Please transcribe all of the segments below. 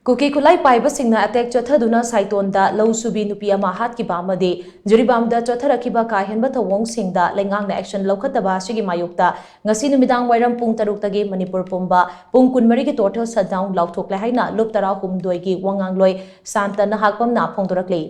Kuki khutlai paiba singna attack chathaduna saitonda lausubi nupi ama hatkhiba amade juribamda chatharakkhiba ka henba thouong singda lengangna action laukhataba sigi mayukta ngasi numidangwairam pung 6 tagi Manipur pumba pung 13 gi total shutdown Laothokkhre haina lup 13 gi wangangloi santa nahakpamna phongdorakli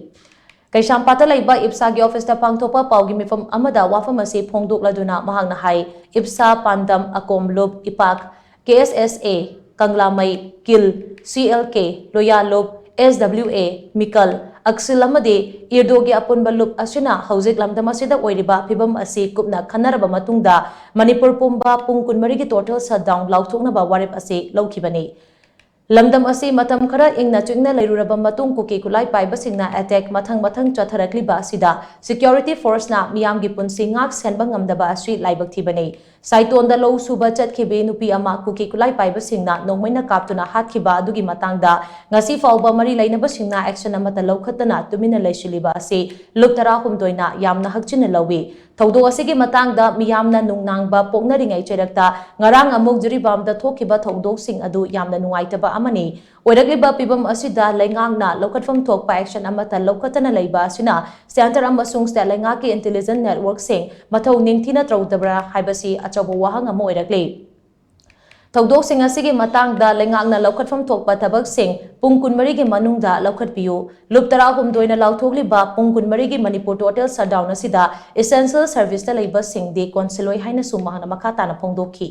Kaishampata laiba IPSA gi office ta pangthopa paugi mifam amada wafam ase phongdokladuna mahangna hai IPSA pandam akom lup ipak KSSA Kanglamai Kil CLK Loyalop SWA Mikal Aksilamade Irdogi Apunba Lup Asina Hausik Lamdamasida Oiriba Pibam Asi Kupna Kanaraba Matungda Manipur Pumba Pung 13 total shutdown Laothoknaba warip ase Laokhibani Lamdam asi matam khara ingna chingna leiruraba matung kuki khutlai paiba singna attack mathang chatharakkhiba asida security force na miyam gi punsi ngak senba ngamdaba asri laibak thibani saitonda low suba chatkhibe nupi ama kuki khutlai paiba singna nongmaina kaptuna hatkhiba adugi matangda ngasi fauba mari lainaba singna action amata laukhatana tumina leishiliba ase lup 13 na yamna hakchina lawi thaudo asigi matangda miyamna nungnangba poknaringai cherakta ngarang amuk juribamda thokhiba thaudok sing adu yamna nungaitaba amani oiragliba pibam asida lengangna lokatfam thokpa action amata lokatana leiba asina center amasung state lengaki intelligence network sing mathau ningthina traudabra haibasi achabu wahang amo oiragli Thaudok sing asigi matangda lengangna lokatfam thokpa thabak sing pung 13 gi manungda lokatpiu lup 13 na lauthogliba pung 13 gi Manipur total shutdown asida essential service ta leiba sing de consiloi haina sumahna makata na phongdokhi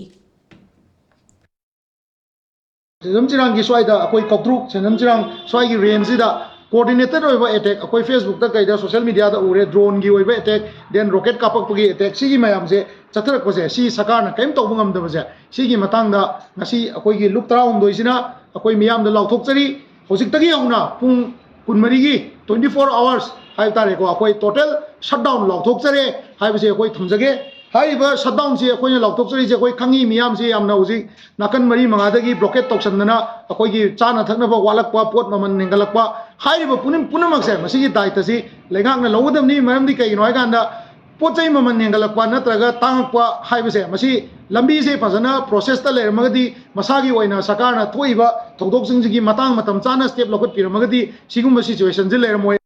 Namchirang gi swaida akoi koktruk namchirang swai gi range da coordinated oiba attack akoi Facebook ta kaida social media da ure drone gi oiba attack then rocket kapak pagi attack sigi mayam se chatharak pase si sakarna kaim tawba ngam da base sigi matang da ngasi akoi gi luk 13 sina akoi miyam da laothokchari hojik tagi auna pung 13 gi 24 hours hai tare ko akoi total shutdown laothokchare hai base akoi thumjage Haiba shutdown se akoi laothokchari je akoi khangi miyam se amna hojik nakan mari mangada blockade toksandana akoi gi chana thaknaba walakpa pot maman nengalakpa haiba punamak se masigi daita si lengakna lawdamni maramdi kai noi ganda pochai maman nengalakpa natraga tangakpa haiba se masi lambi se phasana process ta lermagadi masagi oina sakarna thoiba thodok sing gi matang matam chana step lokot piramagadi sigumba situation je lermoi